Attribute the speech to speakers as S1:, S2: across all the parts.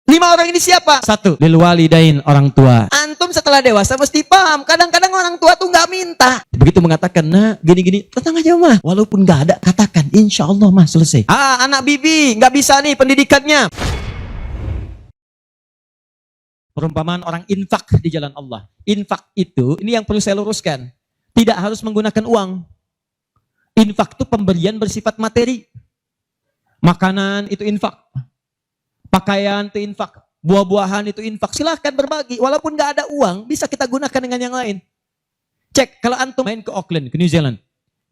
S1: 5 orang ini siapa? 1. Lil walidain, orang tua. Antum setelah dewasa mesti paham. Kadang-kadang orang tua tuh nggak minta. Begitu mengatakan, nah gini-gini, tenang aja mah. Walaupun nggak ada, katakan, insya Allah mah selesai. Anak bibi nggak bisa nih pendidikannya. Perumpamaan orang infak di jalan Allah. Infak itu, ini yang perlu saya luruskan. Tidak harus menggunakan uang. Infak itu pemberian bersifat materi. Makanan itu infak. Pakaian itu infak, buah-buahan itu infak. Silahkan berbagi, walaupun nggak ada uang, bisa kita gunakan dengan yang lain. Cek, kalau antum main ke Auckland, ke New Zealand,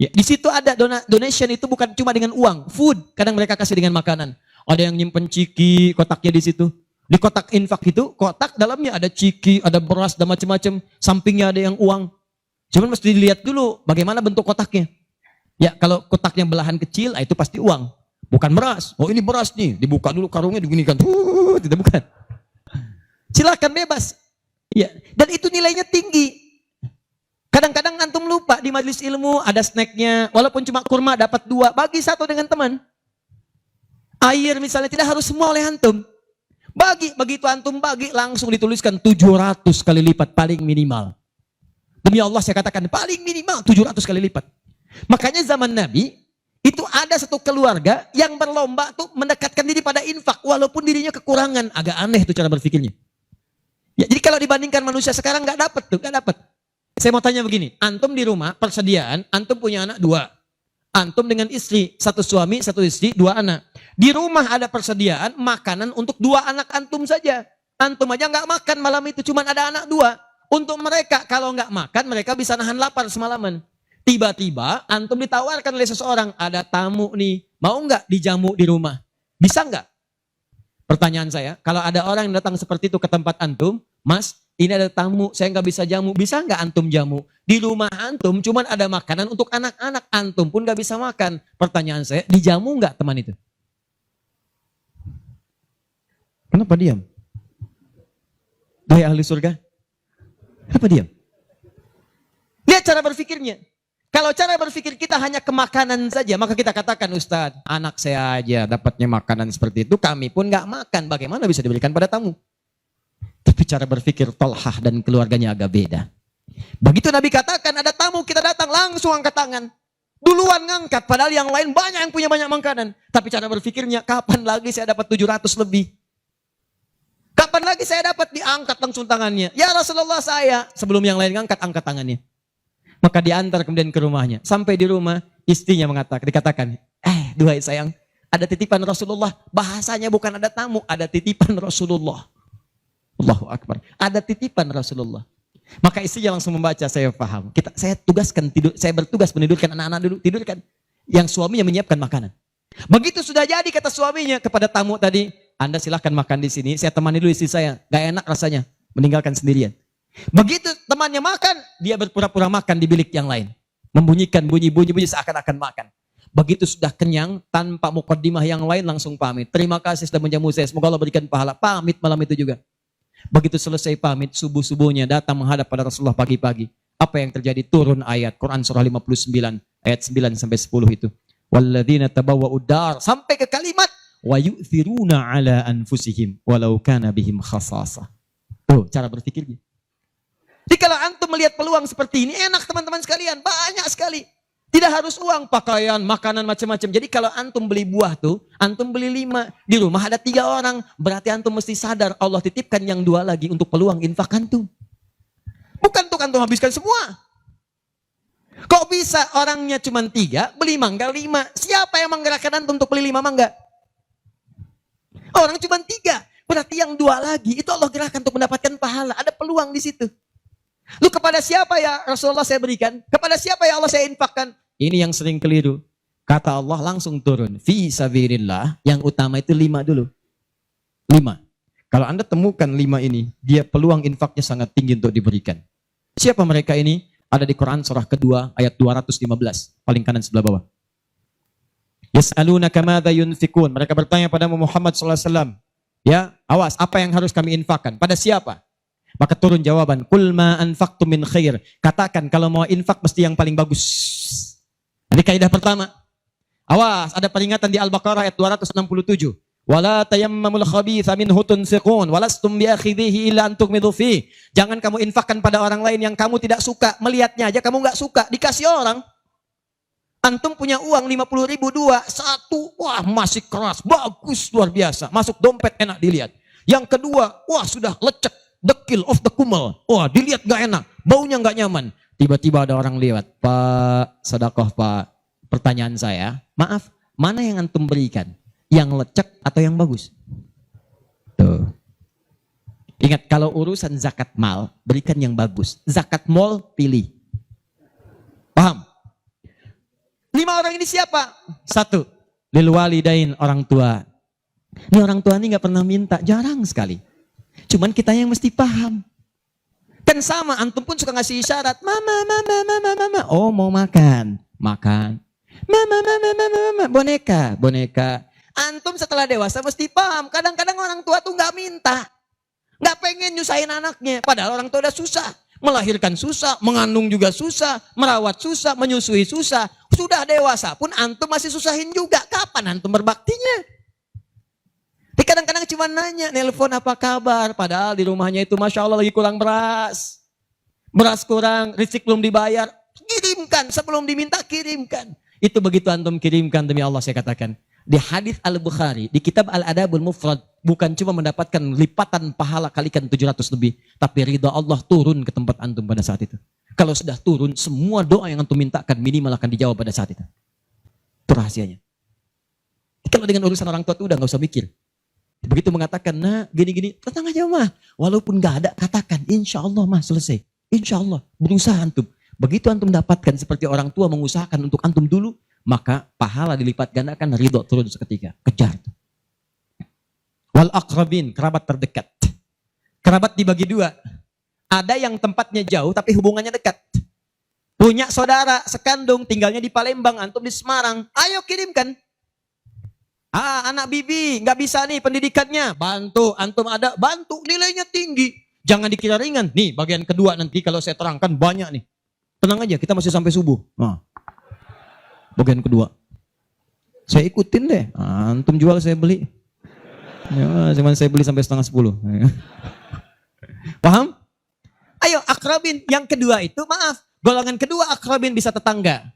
S1: ya, di situ ada donation itu bukan cuma dengan uang, food. Kadang mereka kasih dengan makanan. Ada yang nyimpen ciki, kotaknya di situ. Di kotak infak itu, kotak dalamnya ada ciki, ada beras, dan macam-macam. Sampingnya ada yang uang. Cuman mesti dilihat dulu bagaimana bentuk kotaknya. Ya, kalau kotaknya belahan kecil, itu pasti uang. Bukan beras. Oh ini beras nih. Dibuka dulu karungnya, diginikan. Tidak bukan. Silakan bebas. Ya. Dan itu nilainya tinggi. Kadang-kadang antum lupa di majelis ilmu ada snacknya. Walaupun cuma kurma dapat 2. Bagi 1 dengan teman. Air misalnya tidak harus semua oleh antum. Begitu antum bagi langsung dituliskan 700 kali lipat paling minimal. Demi Allah saya katakan paling minimal 700 kali lipat. Makanya zaman Nabi itu ada satu keluarga yang berlomba tuh mendekatkan diri pada infak walaupun dirinya kekurangan. Agak aneh tuh cara berpikirnya. Ya, jadi kalau dibandingkan manusia sekarang nggak dapat. Saya mau tanya begini, antum di rumah persediaan, antum punya anak 2. Antum dengan istri, 1 suami, 1 istri, 2 anak. Di rumah ada persediaan makanan untuk 2 anak antum saja. Antum aja nggak makan malam itu, cuma ada anak 2. Untuk mereka kalau nggak makan mereka bisa nahan lapar semalaman. Tiba-tiba antum ditawarkan oleh seseorang, ada tamu nih, mau nggak dijamu di rumah? Bisa nggak? Pertanyaan saya, kalau ada orang yang datang seperti itu ke tempat antum, Mas, ini ada tamu, saya nggak bisa jamu, bisa nggak antum jamu? Di rumah antum cuman ada makanan untuk anak-anak, antum pun nggak bisa makan. Pertanyaan saya, dijamu nggak teman itu? Kenapa diam? Hai ahli surga, kenapa diam? Lihat cara berpikirnya. Kalau cara berpikir kita hanya ke makanan saja, maka kita katakan, Ustadz, anak saya aja dapatnya makanan seperti itu, kami pun nggak makan. Bagaimana bisa diberikan pada tamu? Tapi cara berpikir Tolhah dan keluarganya agak beda. Begitu Nabi katakan, ada tamu, kita datang, langsung angkat tangan. Duluan ngangkat, padahal yang lain banyak yang punya banyak makanan. Tapi cara berpikirnya, kapan lagi saya dapat 700 lebih? Kapan lagi saya dapat diangkat langsung tangannya? Ya Rasulullah saya. Sebelum yang lain ngangkat, angkat tangannya. Maka diantar kemudian ke rumahnya. Sampai di rumah, istrinya dikatakan, duhai sayang, ada titipan Rasulullah. Bahasanya bukan ada tamu, ada titipan Rasulullah. Allahu Akbar. Ada titipan Rasulullah. Maka istrinya langsung membaca, saya paham. Saya bertugas menidurkan anak-anak dulu, tidurkan. Yang suaminya menyiapkan makanan. Begitu sudah jadi kata suaminya kepada tamu tadi, Anda silahkan makan di sini, saya temani dulu istri saya. Gak enak rasanya, meninggalkan sendirian. Begitu temannya makan, dia berpura-pura makan di bilik yang lain. Membunyikan bunyi-bunyi seakan-akan makan. Begitu sudah kenyang, tanpa mukaddimah yang lain langsung pamit. Terima kasih sudah menjamu saya, semoga Allah berikan pahala. Pamit malam itu juga. Begitu selesai pamit, subuh-subuhnya datang menghadap pada Rasulullah pagi-pagi. Apa yang terjadi? Turun ayat Quran surah 59 ayat 9 sampai 10 itu. Walladzina tabawwa'ud dar sampai ke kalimat wa yu'thiruna ala anfusihim walau kana bihim khasasah. Tuh cara berpikirnya. Jadi kalau antum melihat peluang seperti ini, enak teman-teman sekalian, banyak sekali. Tidak harus uang, pakaian, makanan, macam-macam. Jadi kalau antum beli buah tuh, antum beli 5. Di rumah ada 3 orang. Berarti antum mesti sadar, Allah titipkan yang 2 lagi untuk peluang infak antum. Bukan untuk antum habiskan semua. Kok bisa orangnya cuma 3, beli mangga 5. Siapa yang menggerakkan antum untuk beli 5 mangga? Orang cuma 3. Berarti yang 2 lagi, itu Allah gerakkan untuk mendapatkan pahala. Ada peluang di situ. Lu kepada siapa ya Rasulullah saya berikan? Kepada siapa ya Allah saya infakkan? Ini yang sering keliru. Kata Allah langsung turun. Fi sabilillah, yang utama itu 5 dulu. 5. Kalau Anda temukan 5 ini, dia peluang infaknya sangat tinggi untuk diberikan. Siapa mereka ini? Ada di Quran surah kedua ayat 215. Paling kanan sebelah bawah. Yas'alunaka madza yunfikun. Mereka bertanya pada Muhammad sallallahu alaihi wasallam. Ya, awas, apa yang harus kami infakkan? Pada siapa? Maka turun jawaban, kul ma anfaqtum min khair. Katakan kalau mau infak mesti yang paling bagus. Ini kaidah pertama. Awas, ada peringatan di Al-Baqarah ayat 267. Wala tayammamul khabitha minhu tunfiqun walastum biakhidhihi illa an tughmidu fi. Jangan kamu infakkan pada orang lain yang kamu tidak suka. Melihatnya aja kamu nggak suka, dikasih orang. Antum punya uang 50.000 dua, satu, wah masih keras, bagus, luar biasa. Masuk dompet enak dilihat. Yang kedua, wah sudah lecek, dekil, off the kumel. Wah dilihat gak enak, baunya gak nyaman. Tiba-tiba ada orang lewat, Pak, sedekah Pak. Pertanyaan saya, maaf, mana yang antum berikan? Yang lecek atau yang bagus? Tuh. Ingat, kalau urusan zakat mal, berikan yang bagus. Zakat mal, pilih. Paham? 5 orang ini siapa? 1, lil walidain, orang tua. Ini orang tua ini gak pernah minta, jarang sekali. Cuman kita yang mesti paham. Kan sama, antum pun suka ngasih isyarat. Mama, mama, mama, mama. Oh mau makan, makan. Mama, mama, mama, mama. Boneka, boneka. Antum setelah dewasa mesti paham. Kadang-kadang orang tua tuh gak minta. Gak pengen nyusahin anaknya. Padahal orang tua udah susah. Melahirkan susah, mengandung juga susah, merawat susah, menyusui susah. Sudah dewasa pun antum masih susahin juga. Kapan antum berbaktinya? Tapi kadang-kadang cuma nanya, nelpon apa kabar. Padahal di rumahnya itu Masya Allah lagi kurang beras. Beras kurang, rezeki belum dibayar. Kirimkan, sebelum diminta kirimkan. Itu begitu antum kirimkan demi Allah saya katakan. Di hadis Al-Bukhari, di kitab Al-Adabul Mufrad, bukan cuma mendapatkan lipatan pahala kalikan 700 lebih. Tapi ridha Allah turun ke tempat antum pada saat itu. Kalau sudah turun, semua doa yang antum mintakan minimal akan dijawab pada saat itu. Itu rahasianya. Kalau dengan urusan orang tua itu udah gak usah mikir. Begitu mengatakan, nah gini-gini, tenang aja mah. Walaupun gak ada, katakan, insya Allah mah selesai. Insya Allah, berusaha antum. Begitu antum dapatkan seperti orang tua mengusahakan untuk antum dulu, maka pahala dilipat gandakan, ridho turun seketika. Kejar. Wal aqrabin, kerabat terdekat. Kerabat dibagi 2. Ada yang tempatnya jauh tapi hubungannya dekat. Punya saudara sekandung tinggalnya di Palembang, antum di Semarang. Ayo kirimkan. Anak bibi nggak bisa nih pendidikannya. Bantu, antum ada, bantu, nilainya tinggi. Jangan dikira ringan. Nih bagian kedua nanti kalau saya terangkan banyak nih. Tenang aja, kita masih sampai subuh. Nah. Bagian kedua. Saya ikutin deh. Antum jual saya beli. Ya, cuman saya beli sampai 9:30. Paham? Ayo akrabin. Yang kedua itu maaf. Golongan kedua akrabin bisa tetangga.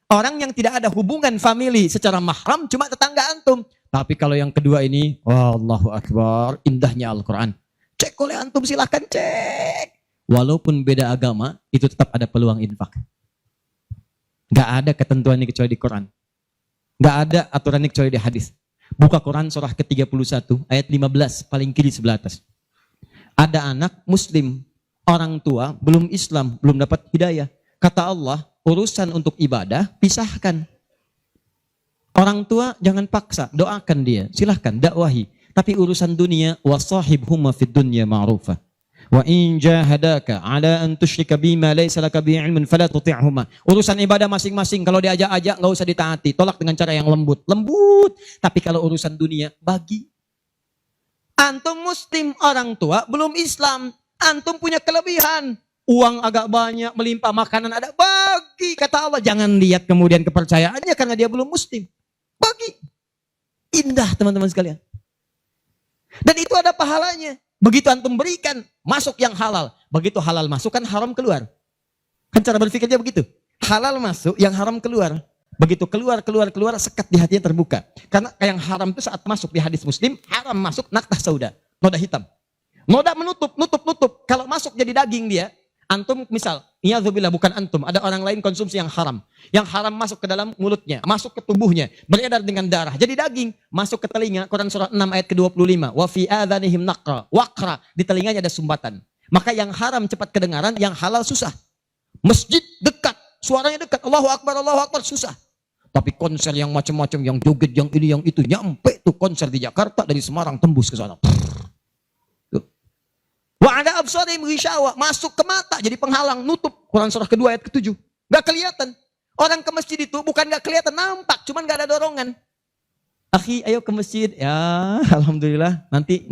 S1: Orang yang tidak ada hubungan famili secara mahram cuma tetangga antum. Tapi kalau yang kedua ini, Allahu Akbar, indahnya Al-Quran. Cek oleh antum silahkan cek. Walaupun beda agama, itu tetap ada peluang infak. Gak ada ketentuan ini kecuali di Quran. Gak ada aturan ini kecuali di hadis. Buka Quran surah ke-31 ayat 15 paling kiri sebelah atas. Ada anak muslim, orang tua belum Islam, belum dapat hidayah. Kata Allah, urusan untuk ibadah pisahkan. Orang tua jangan paksa, doakan dia, silahkan dakwahi. Tapi urusan dunia, wasahibhuma fid dunya ma'rufa. Wa in jahadaka ala an tusyrika bima laysa laka bihi ilmun fala tuti'huma. Urusan ibadah masing-masing kalau diajak-ajak enggak usah ditaati, tolak dengan cara yang lembut. Lembut. Tapi kalau urusan dunia bagi. Antum muslim, orang tua belum Islam, antum punya kelebihan. Uang agak banyak, melimpah, makanan ada, bagi. Kata Allah, jangan lihat kemudian kepercayaannya karena dia belum muslim. Bagi. Indah teman-teman sekalian. Dan itu ada pahalanya. Begitu antum berikan, masuk yang halal. Begitu halal masuk, kan haram keluar. Kan cara berpikirnya begitu. Halal masuk, yang haram keluar. Begitu keluar, sekat di hatinya terbuka. Karena yang haram itu saat masuk di hadis Muslim, haram masuk naktah sauda, noda hitam. Noda menutup. Kalau masuk jadi daging dia, antum misal, iyadzubillah bukan antum, ada orang lain konsumsi yang haram. Yang haram masuk ke dalam mulutnya, masuk ke tubuhnya, beredar dengan darah. Jadi daging, masuk ke telinga, Quran surah 6 ayat ke-25. Wa fi adhanihim naqra, waqra, di telinganya ada sumbatan. Maka yang haram cepat kedengaran, yang halal susah. Masjid dekat, suaranya dekat, Allahu Akbar, susah. Tapi konser yang macam-macam, yang joget, yang ini, yang itu, nyampe tuh konser di Jakarta, dari Semarang tembus ke sana. Wa ada absarihim ghishawa, masuk ke mata jadi penghalang, nutup. Quran surah kedua ayat ke-7. Gak kelihatan. Orang ke masjid itu bukan gak kelihatan, nampak, cuman gak ada dorongan. Akhi, ayo ke masjid. Ya, alhamdulillah, nanti.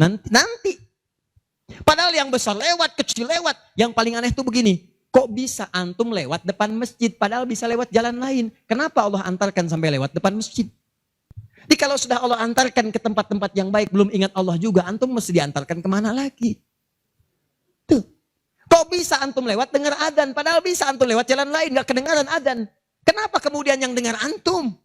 S1: Padahal yang besar lewat, kecil lewat. Yang paling aneh itu begini, kok bisa antum lewat depan masjid padahal bisa lewat jalan lain? Kenapa Allah antarkan sampai lewat depan masjid? Jadi kalau sudah Allah antarkan ke tempat-tempat yang baik, belum ingat Allah juga, antum mesti diantarkan kemana lagi? Tuh. Kok bisa antum lewat dengar adzan, padahal bisa antum lewat jalan lain, gak kedengaran adzan. Kenapa kemudian yang dengar antum?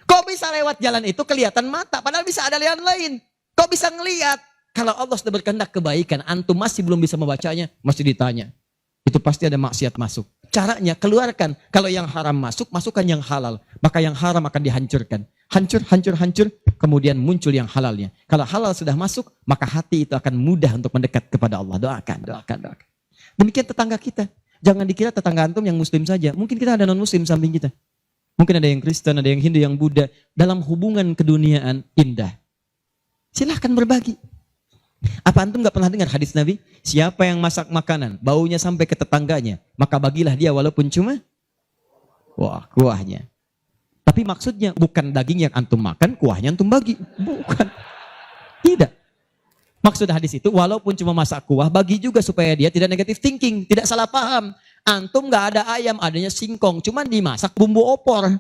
S1: Kok bisa lewat jalan itu kelihatan mata, padahal bisa ada jalan lain. Kok bisa ngelihat? Kalau Allah sudah berkehendak kebaikan, antum masih belum bisa membacanya, mesti ditanya. Itu pasti ada maksiat masuk. Caranya keluarkan. Kalau yang haram masuk, masukkan yang halal. Maka yang haram akan dihancurkan. Hancur, hancur, hancur. Kemudian muncul yang halalnya. Kalau halal sudah masuk, maka hati itu akan mudah untuk mendekat kepada Allah. Doakan, doakan, doakan. Demikian tetangga kita. Jangan dikira tetangga antum yang muslim saja. Mungkin kita ada non-muslim samping kita. Mungkin ada yang Kristen, ada yang Hindu, yang Buddha. Dalam hubungan keduniaan indah. Silahkan berbagi. Apa antum gak pernah dengar hadis Nabi? Siapa yang masak makanan, baunya sampai ke tetangganya, maka bagilah dia walaupun cuma kuahnya. Tapi maksudnya bukan daging yang antum makan, kuahnya antum bagi. Bukan. Tidak. Maksud hadis itu walaupun cuma masak kuah, bagi juga supaya dia tidak negatif thinking, tidak salah paham. Antum gak ada ayam, adanya singkong, cuman dimasak bumbu opor.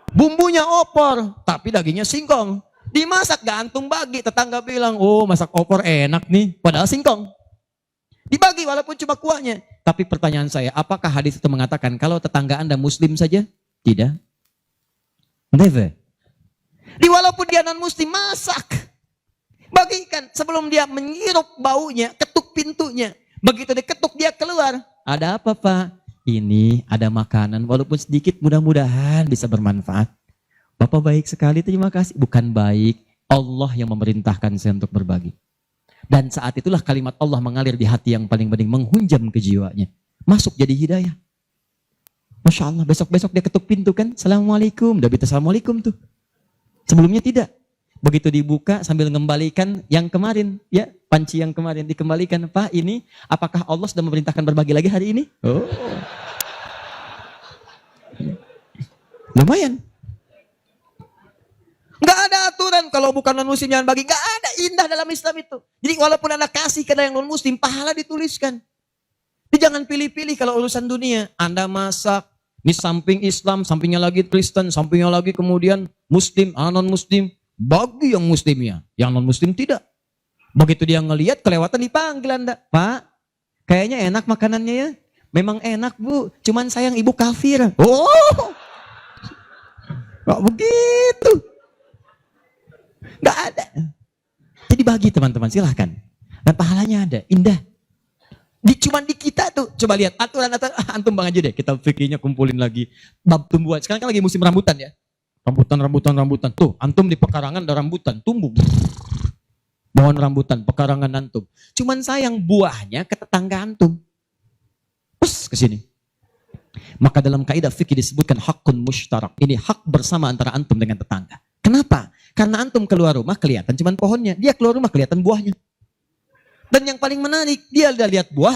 S1: Bumbunya opor, tapi dagingnya singkong. Dimasak gak antum bagi, tetangga bilang, oh masak opor enak nih, padahal singkong. Dibagi walaupun cuma kuahnya. Tapi pertanyaan saya, apakah hadis itu mengatakan kalau tetangga anda muslim saja? Tidak. Never. Walaupun dia non muslim, masak. Bagikan sebelum dia menghirup baunya, ketuk pintunya. Begitu diketuk dia keluar. Ada apa Pak? Ini ada makanan, walaupun sedikit mudah-mudahan bisa bermanfaat. Bapak baik sekali, terima kasih. Bukan baik, Allah yang memerintahkan saya untuk berbagi. Dan saat itulah kalimat Allah mengalir di hati yang paling bening, menghunjam ke jiwanya. Masuk jadi hidayah. Masya Allah, besok-besok dia ketuk pintu kan, Assalamualaikum. Udah bisa Assalamualaikum tuh. Sebelumnya tidak. Begitu dibuka sambil mengembalikan yang kemarin, ya panci yang kemarin dikembalikan. Pak ini, apakah Allah sudah memerintahkan berbagi lagi hari ini? Oh. Lumayan. Gak ada aturan kalau bukan non-muslim jangan bagi. Gak ada, indah dalam Islam itu. Jadi walaupun anda kasih ke yang non-muslim, pahala dituliskan. Jadi jangan pilih-pilih kalau urusan dunia. Anda masak, ini samping Islam, sampingnya lagi Kristen, sampingnya lagi kemudian muslim, non-muslim. Bagi yang muslimnya, yang non-muslim tidak. Begitu dia ngelihat kelewatan dipanggil anda. Pak, kayaknya enak makanannya ya. Memang enak bu, cuman sayang ibu kafir. Oh, kok begitu? Gak ada. Jadi bagi teman-teman, silahkan. Dan pahalanya ada, indah. Cuman di kita tuh, coba lihat aturan antum bang aja deh. Kita fikirnya kumpulin lagi. Bab tumbuhan, sekarang kan lagi musim rambutan ya. Rambutan. Tuh, antum di pekarangan ada rambutan, tumbuh. Pohon rambutan, pekarangan antum. Cuman sayang buahnya ke tetangga antum. Terus ke sini. Maka dalam kaidah fikih disebutkan hakun mushtarak. Ini hak bersama antara antum dengan tetangga. Kenapa? Karena antum keluar rumah kelihatan cuman pohonnya. Dia keluar rumah kelihatan buahnya. Dan yang paling menarik, dia udah lihat buah,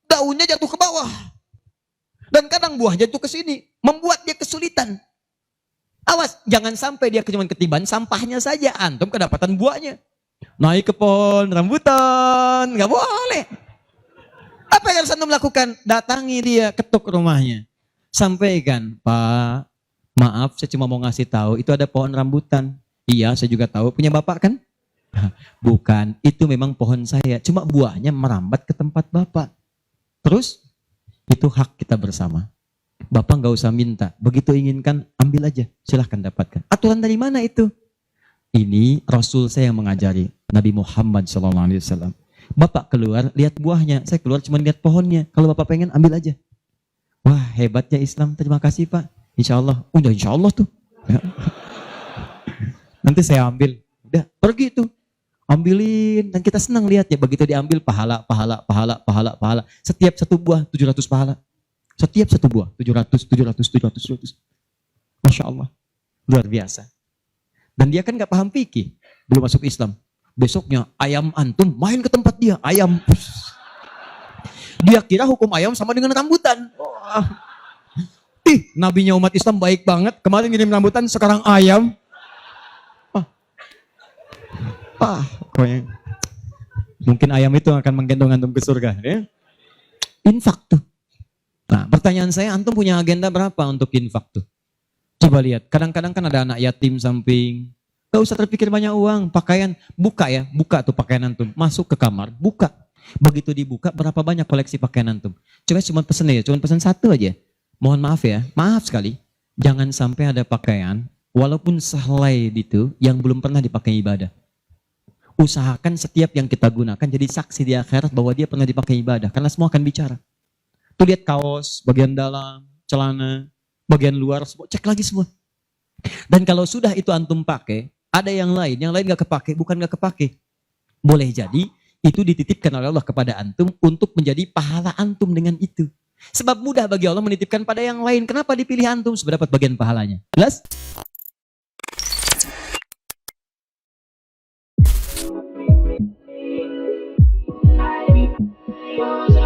S1: daunnya jatuh ke bawah. Dan kadang buah jatuh ke sini, membuat dia kesulitan. Awas, jangan sampai dia cuma ketiban sampahnya saja, antum kedapatan buahnya. Naik ke pohon rambutan, nggak boleh. Apa yang harus antum lakukan? Datangi dia, ketuk rumahnya. Sampaikan, Pak, maaf saya cuma mau ngasih tahu, itu ada pohon rambutan. Iya, saya juga tahu, punya bapak kan? Bukan, itu memang pohon saya, cuma buahnya merambat ke tempat bapak. Terus, itu hak kita bersama. Bapak nggak usah minta, begitu inginkan ambil aja, silahkan dapatkan. Aturan dari mana itu? Ini Rasul saya yang mengajari, Nabi Muhammad SAW. Bapak keluar, lihat buahnya, saya keluar cuma lihat pohonnya. Kalau bapak pengen ambil aja. Wah hebatnya Islam, terima kasih Pak. Insya Allah, udah insya Allah tuh. Ya. Nanti saya ambil, udah pergi tuh. Ambilin, dan kita senang lihatnya. Begitu diambil pahala. Setiap satu buah 700 pahala. Setiap satu buah, 700. Masya Allah. Luar biasa. Dan dia kan gak paham fikih. Belum masuk Islam. Besoknya ayam antum main ke tempat dia. Ayam. Dia kira hukum ayam sama dengan rambutan. Wah. Nabinya umat Islam baik banget. Kemarin ngirim rambutan, sekarang ayam. Pokoknya. Mungkin ayam itu akan menggendong antum ke surga. Ya? Infak tuh. Nah, pertanyaan saya, antum punya agenda berapa untuk infak tuh? Coba lihat, kadang-kadang kan ada anak yatim samping, Gak usah terpikir banyak uang. Pakaian, buka ya. Buka tuh pakaian antum. Masuk ke kamar, buka. Begitu dibuka, berapa banyak koleksi pakaian antum? Coba cuma pesen ya, cuma pesen satu aja. Mohon maaf ya, maaf sekali. Jangan sampai ada pakaian, walaupun sehelai itu, yang belum pernah dipakai ibadah. Usahakan setiap yang kita gunakan jadi saksi di akhirat bahwa dia pernah dipakai ibadah. Karena semua akan bicara. Tuh lihat kaos, bagian dalam, celana, bagian luar, semua, cek lagi semua. Dan kalau sudah itu antum pakai, ada yang lain gak kepake, bukan gak kepake. Boleh jadi itu dititipkan oleh Allah kepada antum untuk menjadi pahala antum dengan itu. Sebab mudah bagi Allah menitipkan pada yang lain. Kenapa dipilih antum supaya dapat bagian pahalanya? Jelas?
S2: Was